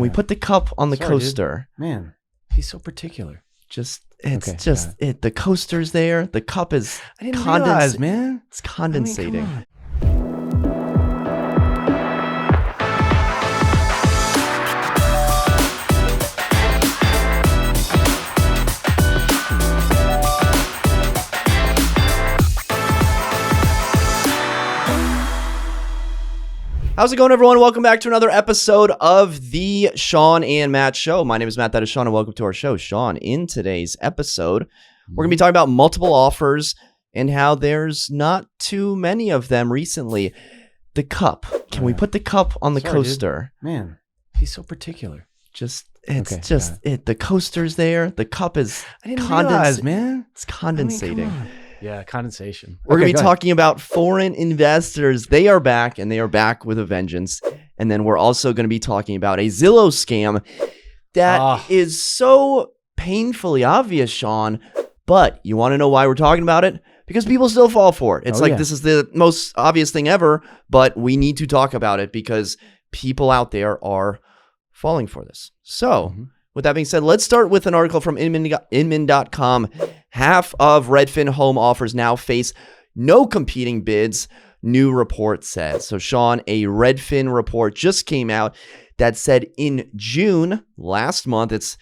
Can we put the cup on the coaster? Dude. Man, he's so particular. The coaster's there. The cup is I didn't realize, man. It's condensating. I mean, How's it going, everyone? Welcome back to another episode of the Shawn and Matt Show. My name is Matt, that is Shawn, and welcome to our show. Shawn, in today's episode, we're going to be talking about multiple offers and how there's not too many of them recently. The cup. Can we put the cup on the coaster? Dude. Man, he's so particular. The coaster's there. The cup is I didn't realize, man. It's condensating. I mean, yeah, condensation. We're going to be talking about foreign investors. They are back, and they are back with a vengeance. And then we're also going to be talking about a Zillow scam that is so painfully obvious, Shawn. But you want to know why we're talking about it? Because people still fall for it. It's this is the most obvious thing ever, but we need to talk about it because people out there are falling for this. So, with that being said, let's start with an article from Inman.com. Half of Redfin home offers now face no competing bids, new report says. So, Shawn, a Redfin report just came out that said in June last month, this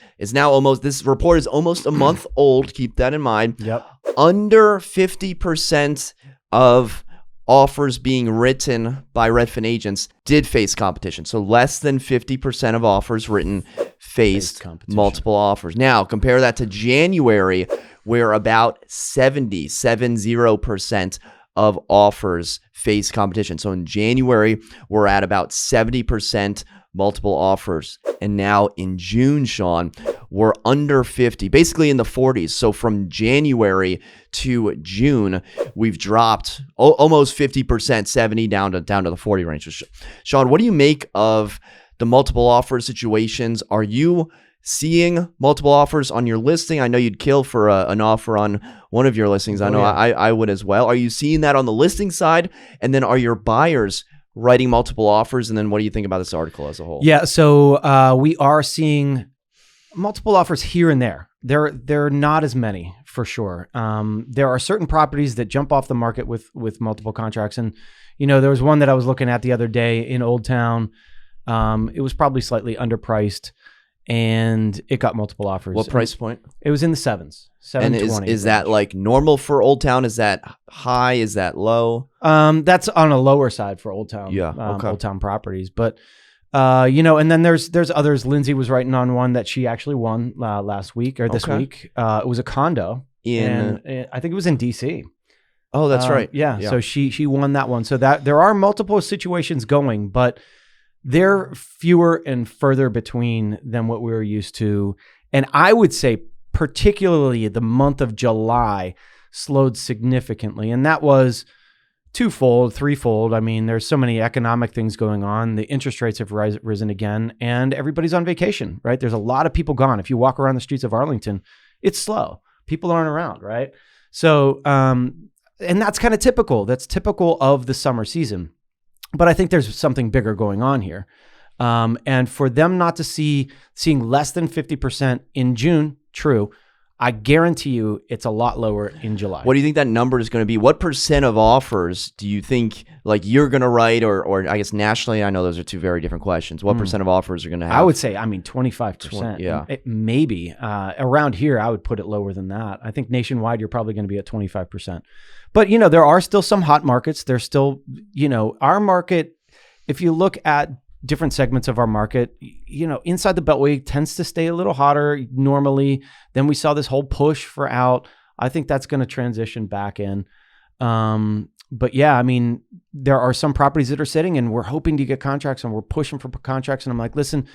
report is almost a month old. Keep that in mind. Yep. Under 50% of offers being written by Redfin agents did face competition. So less than 50% of offers written faced multiple offers. Now, compare that to January, where about 70% of offers face competition. So in January, we're at about 70% multiple offers. And now in June, Shawn, we're under 50, basically in the 40s. So from January to June, we've dropped almost 50%, 70 down to the 40 range. So, Shawn, what do you make of the multiple offer situations? Are you seeing multiple offers on your listing? I know you'd kill for an offer on one of your listings. I know I would as well. Are you seeing that on the listing side? And then are your buyers writing multiple offers? And then what do you think about this article as a whole? Yeah, so we are seeing multiple offers here and there. They're not as many for sure. There are certain properties that jump off the market with multiple contracts. And, there was one that I was looking at the other day in Old Town. It was probably slightly underpriced and it got multiple offers. What price point? It was in the sevens. And is that like normal for Old Town? Is that high? Is that low? That's on a lower side for Old Town. Yeah. Okay. Old Town properties. But, and then there's others. Lindsay was writing on one that she actually won last week or this week. It was a condo and I think it was in DC. Oh, that's right. Yeah. So she won that one. So that there are multiple situations going, but they're fewer and further between than what we were used to. And I would say particularly the month of July slowed significantly. And that was twofold, threefold. I mean, there's so many economic things going on. The interest rates have risen again and everybody's on vacation, right? There's a lot of people gone. If you walk around the streets of Arlington, it's slow. People aren't around, right? So, and that's kind of typical. That's typical of the summer season. But I think there's something bigger going on here. And for them not to seeing less than 50% in June, true. I guarantee you it's a lot lower in July. What do you think that number is going to be? What percent of offers do you think like you're going to write or I guess nationally? I know those are two very different questions. What percent of offers are going to have? I would say, 25%. Yeah. Maybe. Around here, I would put it lower than that. I think nationwide, you're probably going to be at 25%. But, there are still some hot markets. There's still, our market, if you look at different segments of our market, inside the Beltway tends to stay a little hotter normally. Then we saw this whole push for out. I think that's going to transition back in. But yeah, I mean, there are some properties that are sitting and we're hoping to get contracts and we're pushing for contracts. And I'm like, listen,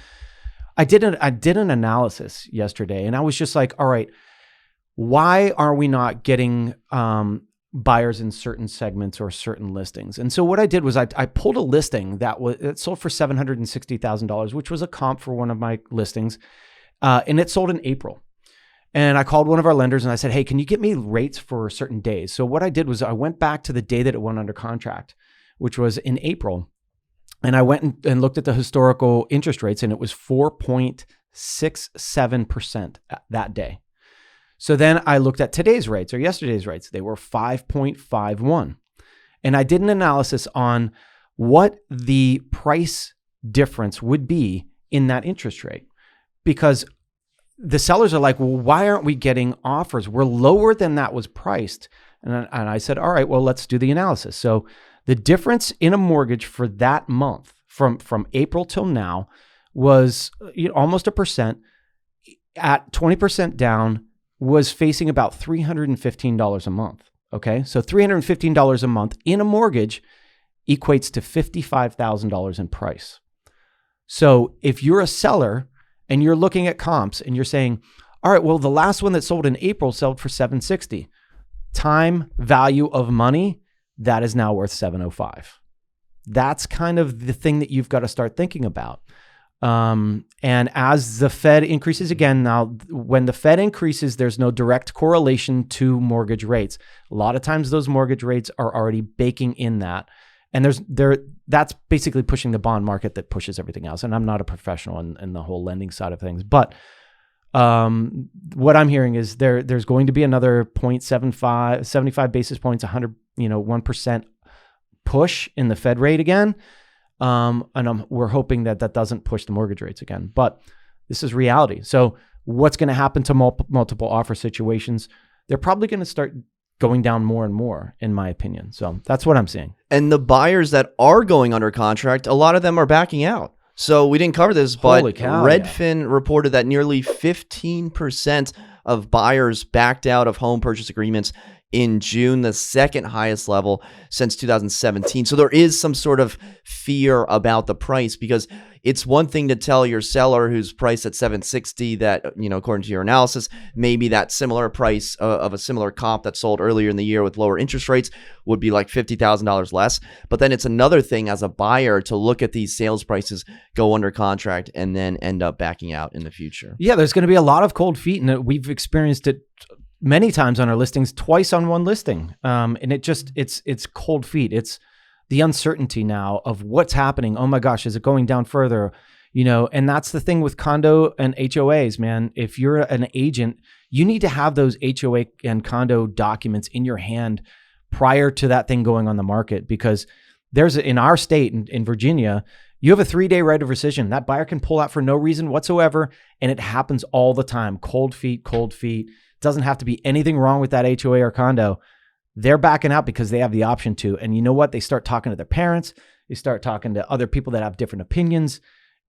I did an analysis yesterday and I was just like, all right, why are we not getting buyers in certain segments or certain listings? And so what I did was I pulled a listing it sold for $760,000, which was a comp for one of my listings. And it sold in April. And I called one of our lenders and I said, hey, can you get me rates for certain days? So what I did was I went back to the day that it went under contract, which was in April. And I went and looked at the historical interest rates, and it was 4.67% that day. So then I looked at today's rates or yesterday's rates. They were 5.51. And I did an analysis on what the price difference would be in that interest rate, because the sellers are like, well, why aren't we getting offers? We're lower than that was priced. And I said, all right, well, let's do the analysis. So the difference in a mortgage for that month from April till now was almost 1%. At 20% down, was facing about $315 a month. Okay, so $315 a month in a mortgage equates to $55,000 in price. So if you're a seller and you're looking at comps and you're saying, all right, well, the last one that sold in April sold for $760. Time value of money, that is now worth $705. That's kind of the thing that you've got to start thinking about. And as the Fed increases again, now when the Fed increases, there's no direct correlation to mortgage rates. A lot of times those mortgage rates are already baking in that. And that's basically pushing the bond market that pushes everything else. And I'm not a professional in the whole lending side of things, but what I'm hearing is there's going to be another 75 basis points, 1% push in the Fed rate again. And we're hoping that doesn't push the mortgage rates again, but this is reality. So what's going to happen to multiple offer situations? They're probably going to start going down more and more, in my opinion. So that's what I'm seeing. And the buyers that are going under contract, a lot of them are backing out. So we didn't cover this, but Redfin reported that nearly 15% of buyers backed out of home purchase agreements in June, the second highest level since 2017. So there is some sort of fear about the price, because it's one thing to tell your seller who's priced at $760 that, according to your analysis, maybe that similar price of a similar comp that sold earlier in the year with lower interest rates would be like $50,000 less. But then it's another thing as a buyer to look at these sales prices go under contract and then end up backing out in the future. Yeah, there's going to be a lot of cold feet, and we've experienced it many times on our listings, twice on one listing. And it's cold feet. It's the uncertainty now of what's happening. Oh my gosh, is it going down further? And that's the thing with condo and HOAs, man. If you're an agent, you need to have those HOA and condo documents in your hand prior to that thing going on the market, because in our state, in Virginia, you have a 3-day right of rescission. That buyer can pull out for no reason whatsoever. And it happens all the time. Cold feet. Doesn't have to be anything wrong with that HOA or condo. They're backing out because they have the option to. And you know what? They start talking to their parents. They start talking to other people that have different opinions,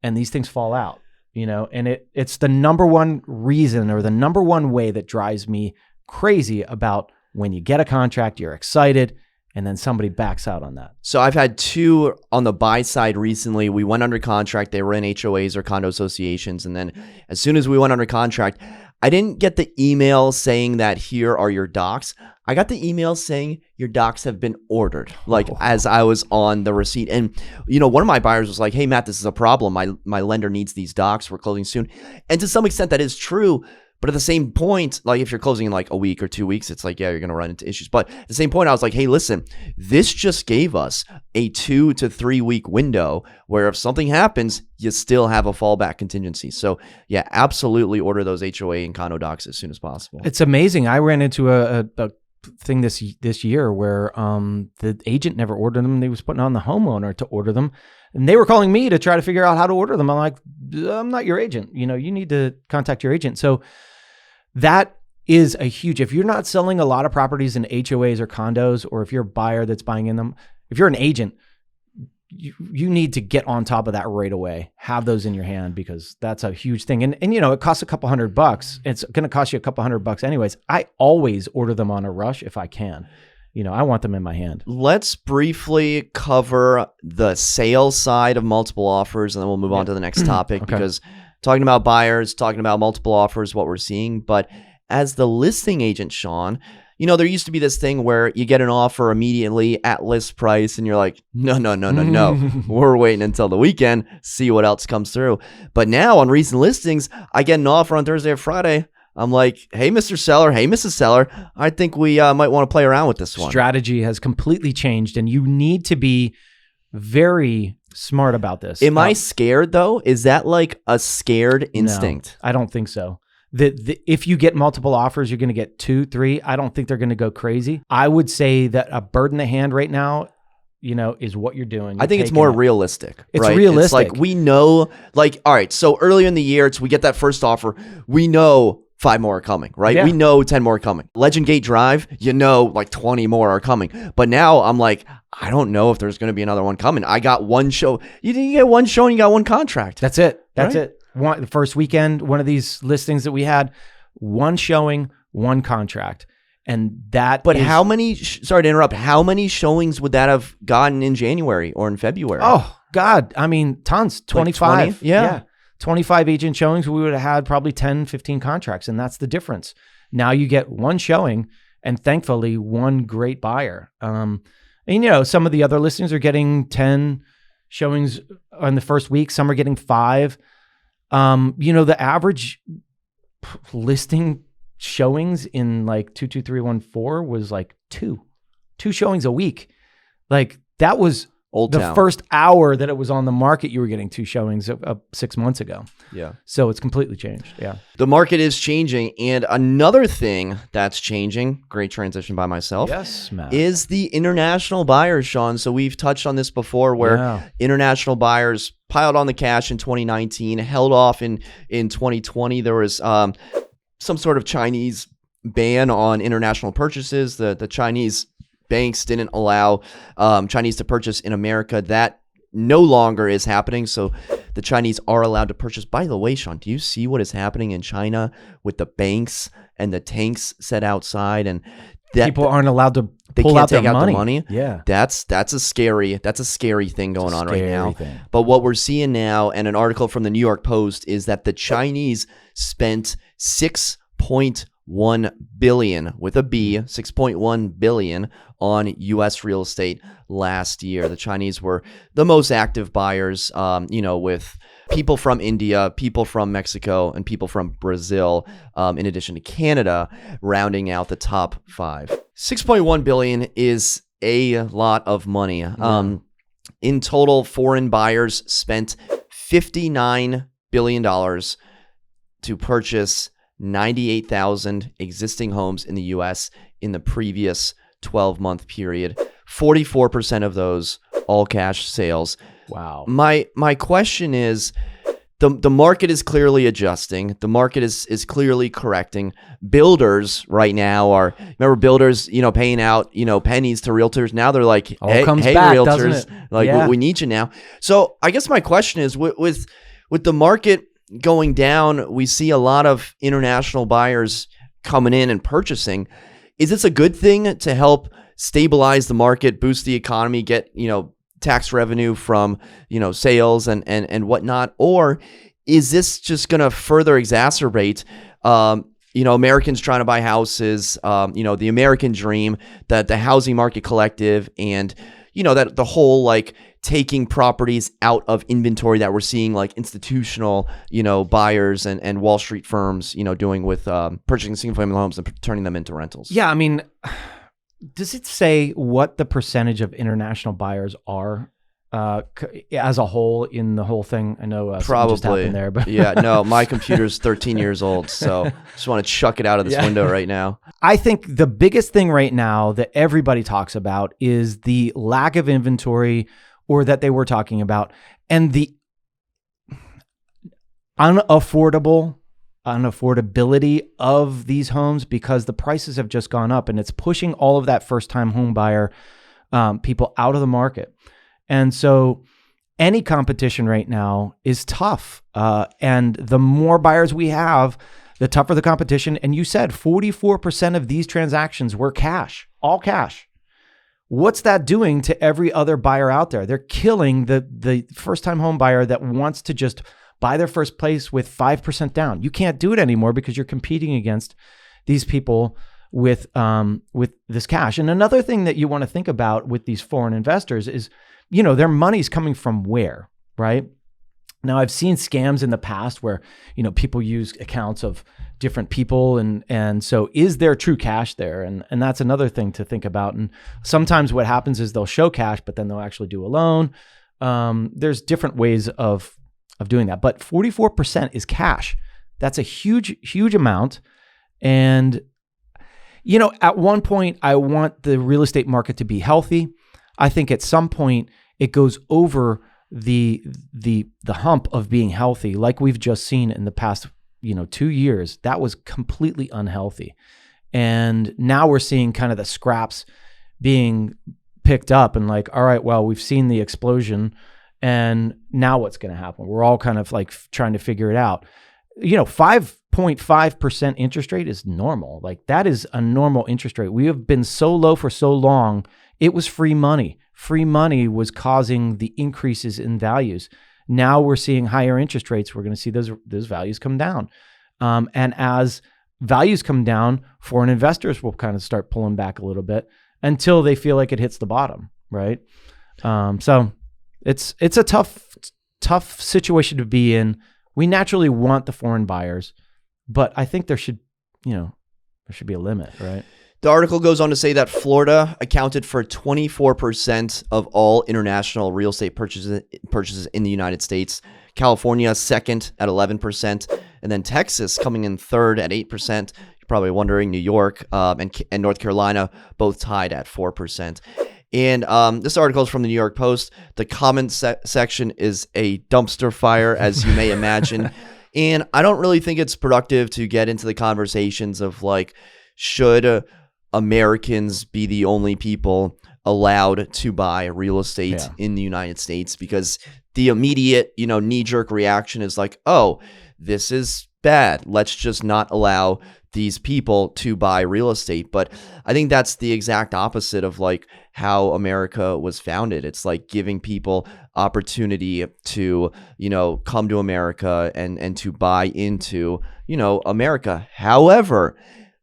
and these things fall out, and it's the number one reason, or the number one way that drives me crazy about when you get a contract, you're excited, and then somebody backs out on that. So I've had two on the buy side recently. We went under contract. They were in HOAs or condo associations. And then as soon as we went under contract, I didn't get the email saying that here are your docs. I got the email saying your docs have been ordered, as I was on the receipt. And, one of my buyers was like, hey, Matt, this is a problem. My lender needs these docs. We're closing soon. And to some extent that is true. But at the same point, if you're closing in a week or 2 weeks, it's you're going to run into issues. But at the same point, I was like, hey, listen, this just gave us a 2 to 3 week window where if something happens, you still have a fallback contingency. So yeah, absolutely order those HOA and condo docs as soon as possible. It's amazing. I ran into a thing this year where the agent never ordered them. They was putting on the homeowner to order them. And they were calling me to try to figure out how to order them. I'm like, I'm not your agent. You need to contact your agent. So that is if you're not selling a lot of properties in HOAs or condos, or if you're a buyer that's buying in them, if you're an agent, you need to get on top of that right away. Have those in your hand, because that's a huge thing. And it costs a couple $100. It's going to cost you a couple $100 anyways. I always order them on a rush if I can. I want them in my hand. Let's briefly cover the sales side of multiple offers, and then we'll move on to the next topic. Okay. Because talking about buyers, talking about multiple offers, what we're seeing. But as the listing agent, Shawn, there used to be this thing where you get an offer immediately at list price and you're like, no. We're waiting until the weekend, see what else comes through. But now on recent listings, I get an offer on Thursday or Friday. I'm like, hey, Mr. Seller, hey, Mrs. Seller, I think we might want to play around with this one. Strategy has completely changed, and you need to be very smart about this. Am I scared though? Is that like a scared instinct? No, I don't think so. If you get multiple offers, you're going to get 2, 3. I don't think they're going to go crazy. I would say that a bird in the hand right now, is what you're doing. I think it's more realistic. It's right? realistic. It's like we know, like, all right, so earlier in the year, we get that first offer. We know 5 more are coming, right? Yeah. We know 10 more are coming. Legend Gate Drive, like 20 more are coming. But now I'm like, I don't know if there's going to be another one coming. I got one show. You get one show and you got one contract. That's it. That's it. The first weekend, one of these listings that we had, one showing, one contract. And that But how many, sorry to interrupt, how many showings would that have gotten in January or in February? Oh, God. I mean, tons. 25. Like 20? Yeah. 25 agent showings. We would have had probably 10, 15 contracts. And that's the difference. Now you get one showing and thankfully one great buyer. And some of the other listings are getting 10 showings in the first week. Some are getting 5. The average listing showings in like 22314 was like 2 showings a week. Like that was Old the town. First hour that it was on the market, you were getting 2 showings 6 months ago. Yeah. So it's completely changed. Yeah. The market is changing. And another thing that's changing, great transition by myself, Yes, Matt. is the international buyers, Shawn. So we've touched on this before where international buyers piled on the cash in 2019, held off in 2020. There was some sort of Chinese ban on international purchases. The Chinese banks didn't allow Chinese to purchase in America. That no longer is happening. So the Chinese are allowed to purchase. By the way, Shawn, do you see what is happening in China with the banks and the tanks set outside and that people aren't allowed to they pull can't out take their out money. the money? Yeah. That's a scary thing going on right now. Thing. But what we're seeing now, and an article from the New York Post, is that the Chinese spent 6.1 billion with a B, 6.1 billion on U.S. real estate last year. The Chinese were the most active buyers, with people from India, people from Mexico, and people from Brazil, in addition to Canada, rounding out the top 5. 6.1 billion is a lot of money. In total, foreign buyers spent $59 billion to purchase 98,000 existing homes in the U.S. in the previous 12-month period. 44% of those all cash sales. Wow. My question is, the market is clearly adjusting. The market is clearly correcting. Builders right now remember builders, paying out, pennies to realtors. Now they're like, hey, back, realtors, like we need you now. So I guess my question is with the market going down, we see a lot of international buyers coming in and purchasing. Is this a good thing to help stabilize the market, boost the economy, get, tax revenue from, sales and whatnot? Or is this just going to further exacerbate, Americans trying to buy houses, the American dream, that the housing market collective, and, that the whole like taking properties out of inventory that we're seeing like institutional, buyers and Wall Street firms, doing with purchasing single family homes and turning them into rentals? Yeah. I mean, does it say what the percentage of international buyers are as a whole in the whole thing? I know something just happened there, but yeah, no, my computer's 13 years old, so just want to chuck it out of this window right now. I think the biggest thing right now that everybody talks about is the lack of inventory, or that they were talking about, and the unaffordability of these homes, because the prices have just gone up, and it's pushing all of that first-time home buyer people out of the market. And so any competition right now is tough. And the more buyers we have, the tougher the competition. And you said 44% of these transactions were cash, all cash. What's that doing to every other buyer out there? They're killing the first-time home buyer that wants to just buy their first place with 5% down. You can't do it anymore because you're competing against these people with this cash. And another thing that you want to think about with these foreign investors is, their money's coming from where, right? Now, I've seen scams in the past where, people use accounts of different people. And so is there true cash there? And that's another thing to think about. And sometimes what happens is they'll show cash, but then they'll actually do a loan. There's different ways of doing that, but 44% is cash. That's a huge amount. And, at one point I want the real estate market to be healthy. I think at some point it goes over the hump of being healthy, like we've just seen in the past, 2 years. That was completely unhealthy. And now we're seeing kind of the scraps being picked up and like, all right, well, we've seen the explosion and now what's going to happen? We're all kind of like trying to figure it out. 5.5% interest rate is normal. Like that is a normal interest rate. We have been so low for so long. It was free money. Free money was causing the increases in values. Now we're seeing higher interest rates. We're going to see those values come down. And as values come down, foreign investors will kind of start pulling back a little bit until they feel like it hits the bottom, right? So it's a tough situation to be in. We naturally want the foreign buyers, but I think there should be a limit, right? The article goes on to say that Florida accounted for 24% of all international real estate purchases in the United States. California second at 11%, and then Texas coming in third at 8%. You're probably wondering, New York and North Carolina both tied at 4%. And this article is from the New York Post. The comment section is a dumpster fire, as you may imagine. And I don't really think it's productive to get into the conversations of like, should Americans be the only people allowed to buy real estate in the United States? Because the immediate, knee-jerk reaction is like, oh, this is bad. Let's just not allow these people to buy real estate. But I think that's the exact opposite of like how America was founded. It's like giving people opportunity to, come to America and to buy into, America. However,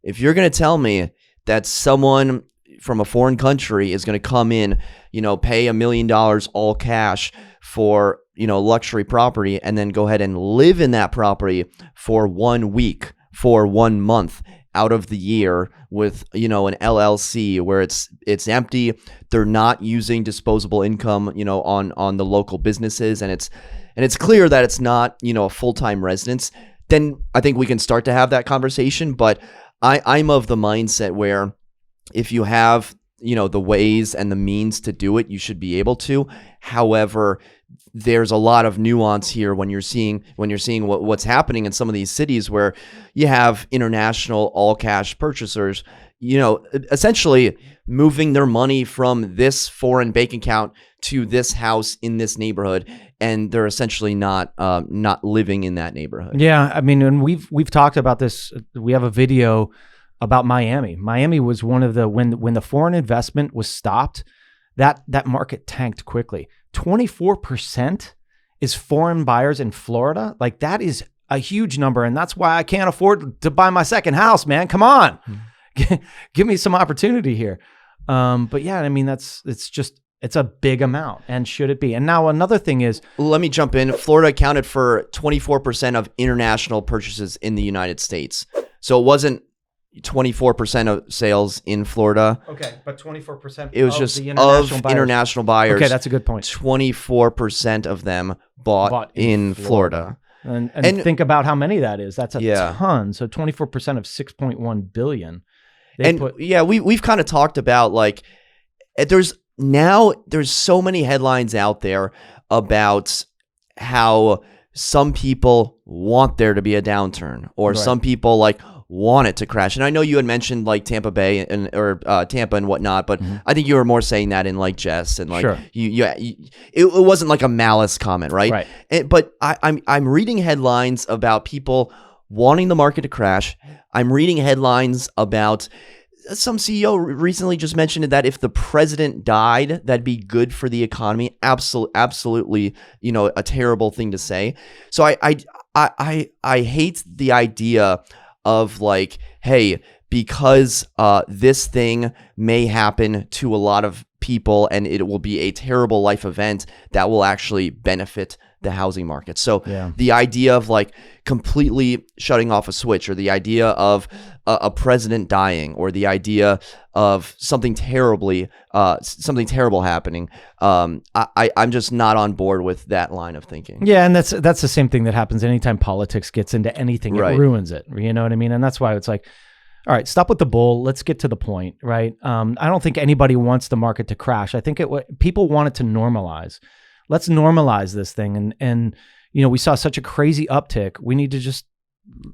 if you're going to tell me that someone from a foreign country is going to come in, pay $1 million all cash for, luxury property and then go ahead and live in that property for 1 week, for 1 month out of the year with, an LLC where it's empty. They're not using disposable income, on the local businesses. And it's clear that it's not, a full-time residence. Then I think we can start to have that conversation. But I'm of the mindset where if you have, the ways and the means to do it, you should be able to. However, there's a lot of nuance here when you're seeing what's happening in some of these cities where you have international all cash purchasers, essentially moving their money from this foreign bank account to this house in this neighborhood, and they're essentially not living in that neighborhood. Yeah, I mean, and we've talked about this. We have a video about Miami. Miami was one of the when the foreign investment was stopped, that market tanked quickly. 24% is foreign buyers in Florida. Like that is a huge number, and that's why I can't afford to buy my second house, man. Come on. Give me some opportunity here. But yeah, I mean, it's a big amount, and should it be? And now another thing is, let me jump in. Florida accounted for 24% of international purchases in the United States. So it wasn't 24% of sales in Florida. Okay, but 24%. It was just of international buyers. Okay, that's a good point. 24% of them bought in Florida. And think about how many that is. That's a ton. So 24% of 6.1 billion. We've kind of talked about like there's so many headlines out there about how some people want there to be a downturn, or some people like want it to crash. And I know you had mentioned like Tampa Bay or Tampa and whatnot, but I think you were more saying that in like jest and like it wasn't like a malice comment, right? But I'm reading headlines about people wanting the market to crash. I'm reading headlines about some CEO recently just mentioned that if the president died, that'd be good for the economy. Absolutely, a terrible thing to say. So I hate the idea of like, hey, because this thing may happen to a lot of people and it will be a terrible life event that will actually benefit the housing market. So Yeah. the idea of like completely shutting off a switch, or the idea of a president dying, or the idea of something terrible happening, I'm just not on board with that line of thinking. Yeah, and that's the same thing that happens anytime politics gets into anything. It Right. ruins it. You know what I mean? And that's why it's like, all right, stop with the bull. Let's get to the point, right? I don't think anybody wants the market to crash. I think people want it to normalize. Let's normalize this thing. And you know, we saw such a crazy uptick. We need to just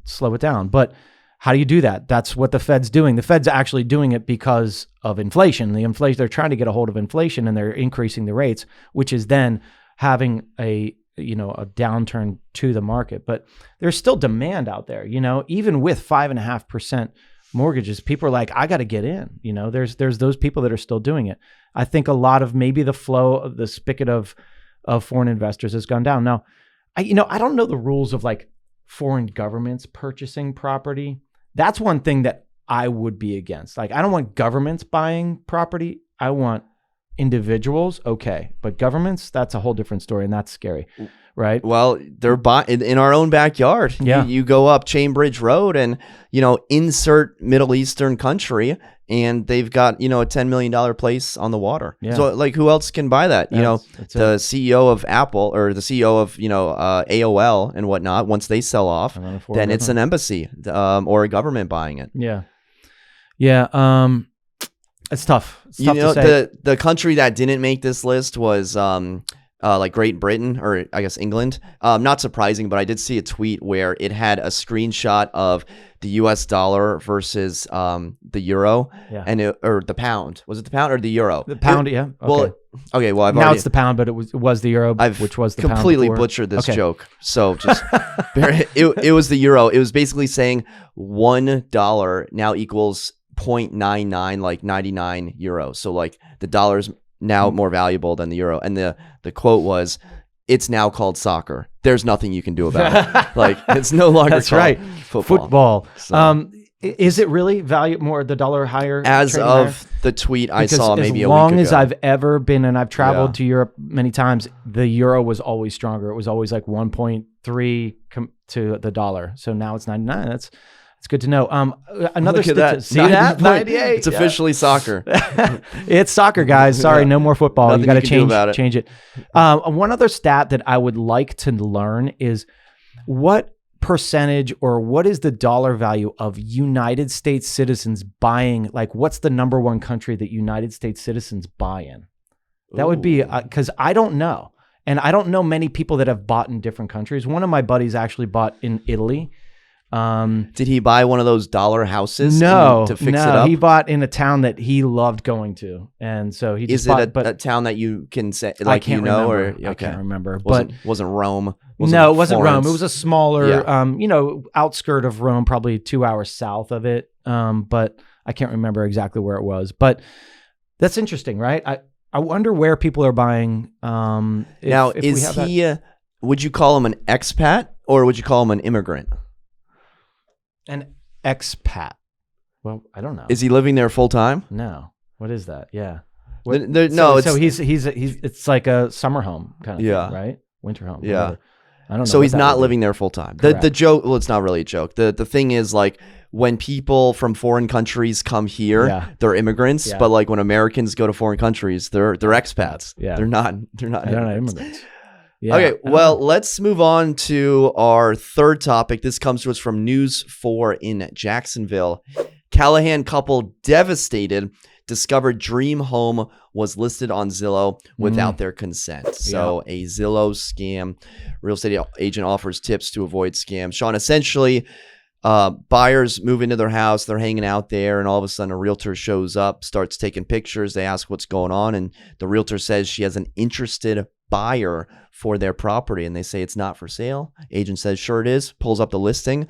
slow it down. But how do you do that? That's what the Fed's doing. The Fed's actually doing it because of inflation. They're trying to get a hold of inflation, and they're increasing the rates, which is then having a downturn to the market. But there's still demand out there, you know, even with 5.5% mortgages, people are like, I got to get in, you know, there's those people that are still doing it. I think a lot of maybe the flow of the spigot of foreign investors has gone down. Now, I don't know the rules of like foreign governments purchasing property. That's one thing that I would be against. Like, I don't want governments buying property. I want individuals. Okay. But governments, that's a whole different story, and that's scary. Right. Well, they're in our own backyard. Yeah. You go up Chainbridge Road and, insert Middle Eastern country, and they've got, a $10 million place on the water. Yeah. So like, who else can buy that? That's the it. CEO of Apple, or the CEO of, AOL and whatnot, once they sell off, then it's an embassy or a government buying it. Yeah. Yeah. It's tough. It's tough to say. The country that didn't make this list was like Great Britain, or I guess England. Not surprising, but I did see a tweet where it had a screenshot of the US dollar versus the euro, or the pound. Was it the pound or the euro? The pound, yeah. Okay. Well, now it's the pound, but it was the euro, which was the pound. I've completely before. butchered this joke. So just it was the euro. It was basically saying $1 now equals 0.99, like 99 euros. So like the dollar's now more valuable than the euro. And the quote was, "It's now called soccer. There's nothing you can do about it." Like, it's no longer That's called right. football. So. Is it really value more, the dollar higher? As of higher? the tweet because I saw maybe a week ago. As long as I've ever been, and I've traveled to Europe many times, the euro was always stronger. It was always like 1.3 to the dollar. So now it's 99. That's good to know. Another that. See that? 98. It's officially soccer. It's soccer, guys. Sorry, no more football. Nothing you got to change it. One other stat that I would like to learn is what percentage, or what is the dollar value of United States citizens buying? Like, what's the number one country that United States citizens buy in? That would be, because I don't know. And I don't know many people that have bought in different countries. One of my buddies actually bought in Italy. Did he buy one of those dollar houses? No, to fix it up? He bought in a town that he loved going to, and so he just bought. Is it a town that you can say, like, I can't remember. Wasn't Rome? No, it wasn't Rome. It was a smaller, Yeah. Outskirt of Rome, probably 2 hours south of it. But I can't remember exactly where it was. But that's interesting, right? I wonder where people are buying. Is he? Would you call him an expat, or would you call him an immigrant? An expat. Well, I don't know. Is he living there full time? No. What is that? Yeah. So he's it's like a summer home kind of thing, right? Winter home. Yeah. Whatever. I don't know. So he's not living there full time. The joke, well, it's not really a joke. The thing is, like, when people from foreign countries come here, they're immigrants. Yeah. But like when Americans go to foreign countries, they're expats. Yeah. They're not immigrants. Yeah. Okay, well, let's move on to our third topic. This comes to us from News 4 in Jacksonville. Callahan couple devastated, discovered dream home was listed on Zillow without their consent. So a Zillow scam. Real estate agent offers tips to avoid scams. Shawn, essentially, buyers move into their house, they're hanging out there, and all of a sudden a realtor shows up, starts taking pictures. They ask what's going on, and the realtor says she has an interested buyer for their property, and they say it's not for sale. Agent says sure it is, pulls up the listing,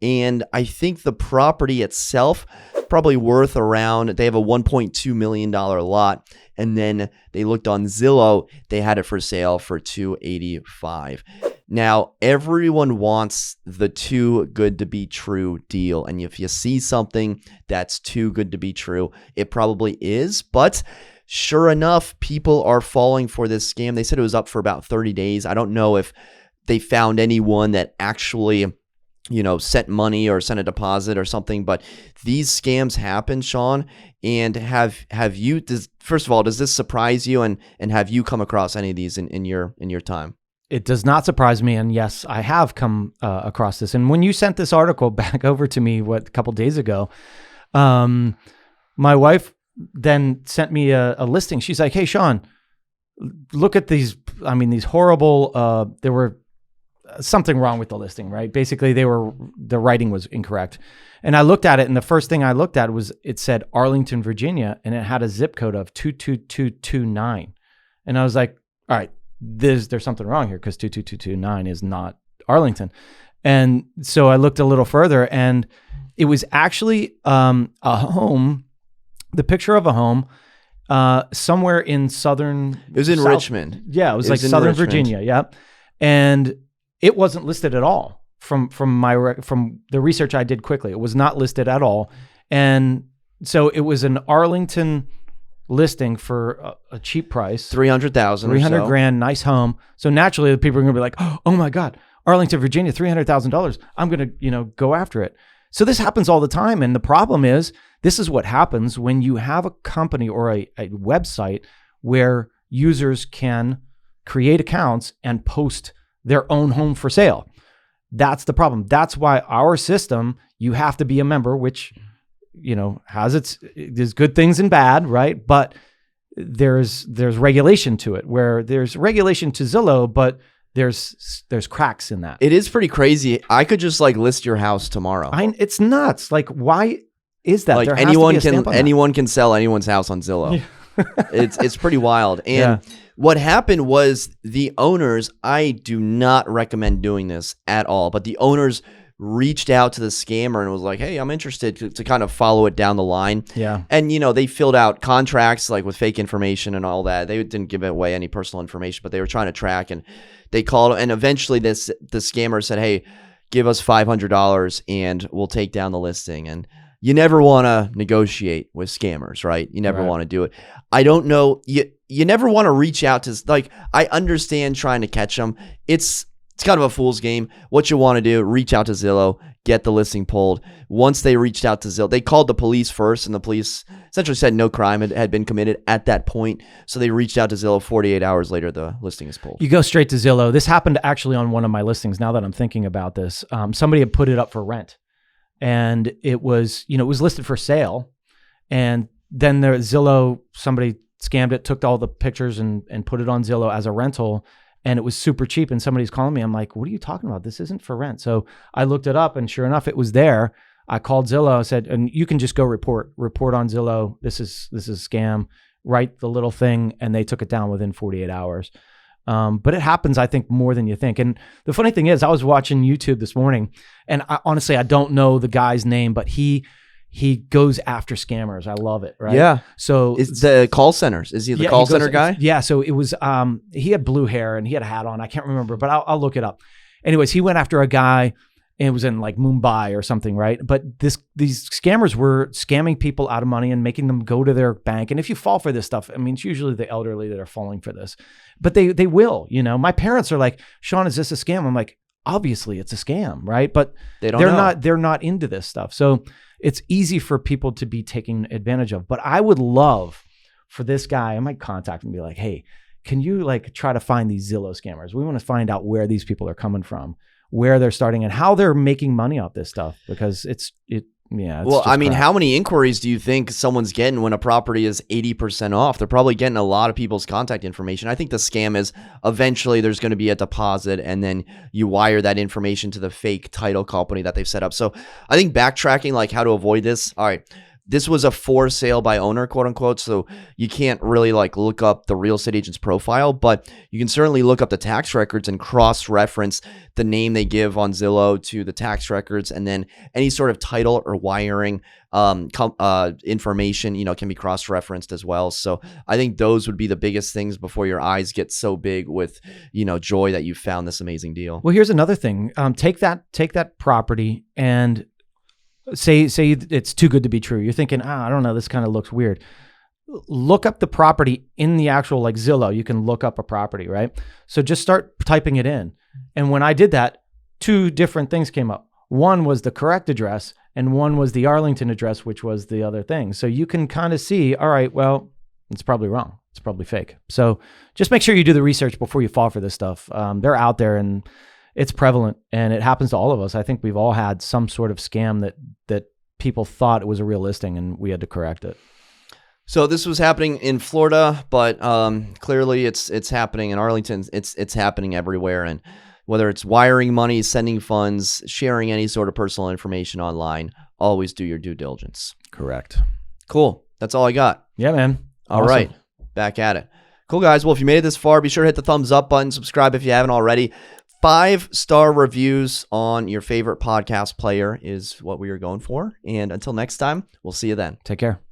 and I think the property itself probably worth around, they have a $1.2 million lot, and then they looked on Zillow, they had it for sale for $285,000. Now, everyone wants the too good to be true deal, and if you see something that's too good to be true, it probably is. But sure enough, people are falling for this scam. They said it was up for about 30 days. I don't know if they found anyone that actually, sent money or sent a deposit or something, but these scams happen, Shawn. And have you, first of all, does this surprise you? And have you come across any of these in your time? It does not surprise me. And yes, I have come across this. And when you sent this article back over to me, a couple days ago, my wife then sent me a listing. She's like, hey, Shawn, look at these. I mean, these horrible, there were something wrong with the listing, right? Basically, the writing was incorrect. And I looked at it, and the first thing I looked at was it said Arlington, Virginia, and it had a zip code of 22229. And I was like, all right, there's something wrong here because 22229 is not Arlington. And so I looked a little further, and it was actually a home, the picture of a home somewhere in southern. It was in Richmond. Yeah, it was like southern Richmond. Virginia. Yeah, and it wasn't listed at all from the research I did quickly. It was not listed at all, and so it was an Arlington listing for a cheap price, $300,000, $300,000, nice home. So naturally, the people are going to be like, "Oh my God, Arlington, Virginia, $300,000. I'm going to go after it." So this happens all the time, and the problem is this is what happens when you have a company or a website where users can create accounts and post their own home for sale. That's the problem. That's why our system, you have to be a member, which, there's good things and bad, right? But there's regulation to it, where there's regulation to Zillow, but there's cracks in that. It is pretty crazy. I could just list your house tomorrow. It's nuts. Like, why is that? Like anyone can sell anyone's house on Zillow. It's pretty wild. And what happened was the owners, I do not recommend doing this at all, but the owners reached out to the scammer and was like, hey, I'm interested to kind of follow it down the line. Yeah. And, they filled out contracts with fake information and all that. They didn't give away any personal information, but they were trying to track, and they called, and eventually the scammer said, hey, give us $500 and we'll take down the listing. And you never want to negotiate with scammers, right? You never want to do it. I don't know. You never want to reach out to, I understand trying to catch them. It's kind of a fool's game. What you want to do, reach out to Zillow, get the listing pulled. Once they reached out to Zillow, they called the police first, and the police essentially said no crime had been committed at that point. So they reached out to Zillow. 48 hours later, the listing is pulled. You go straight to Zillow. This happened actually on one of my listings. Now that I'm thinking about this, somebody had put it up for rent, and it was, it was listed for sale. And then Zillow, somebody scammed it, took all the pictures and put it on Zillow as a rental. And it was super cheap. And somebody's calling me. I'm like, what are you talking about? This isn't for rent. So I looked it up, and sure enough, it was there. I called Zillow. I said, and you can just go report on Zillow. This is a scam. Write the little thing. And they took it down within 48 hours. But it happens, I think, more than you think. And the funny thing is, I was watching YouTube this morning, and honestly, I don't know the guy's name, but he goes after scammers. I love it. Right. Yeah. So it's the call centers. Is he the call center guy? Yeah. So it was, he had blue hair and he had a hat on. I can't remember, but I'll look it up. Anyways, he went after a guy, and it was in Mumbai or something. Right. But these scammers were scamming people out of money and making them go to their bank. And if you fall for this stuff, I mean, it's usually the elderly that are falling for this, but they will, my parents are like, Shawn, is this a scam? I'm like, obviously it's a scam. Right. But they're not into this stuff. So it's easy for people to be taken advantage of. But I would love for this guy, I might contact him and be like, hey, can you try to find these Zillow scammers? We want to find out where these people are coming from, where they're starting, and how they're making money off this stuff, because it's well, I mean, crap. How many inquiries do you think someone's getting when a property is 80% off? They're probably getting a lot of people's contact information. I think the scam is eventually there's going to be a deposit, and then you wire that information to the fake title company that they've set up. So I think backtracking, how to avoid this. All right. This was a for sale by owner, quote unquote. So you can't really look up the real estate agent's profile, but you can certainly look up the tax records and cross-reference the name they give on Zillow to the tax records, and then any sort of title or wiring information, can be cross-referenced as well. So I think those would be the biggest things before your eyes get so big with, joy that you found this amazing deal. Well, here's another thing. Take that property and say it's too good to be true. You're thinking, I don't know, this kind of looks weird. look up the property in the actual like Zillow. You can look up a property, right? So just start typing it in. And when I did that, 2 different things came up. One was the correct address and one was the Arlington address, which was the other thing. So you can kind of see, all right, well, it's probably wrong. It's probably fake. So just make sure you do the research before you fall for this stuff. They're out there and it's prevalent and it happens to all of us. I think we've all had some sort of scam that people thought it was a real listing and we had to correct it. So this was happening in Florida, but clearly it's happening in Arlington. It's happening everywhere. And whether it's wiring money, sending funds, sharing any sort of personal information online, always do your due diligence. Correct. Cool. That's all I got. Yeah, man. All right. Back at it. Cool, guys. Well, if you made it this far, be sure to hit the thumbs up button. Subscribe if you haven't already. 5-star reviews on your favorite podcast player is what we are going for. And until next time, we'll see you then. Take care.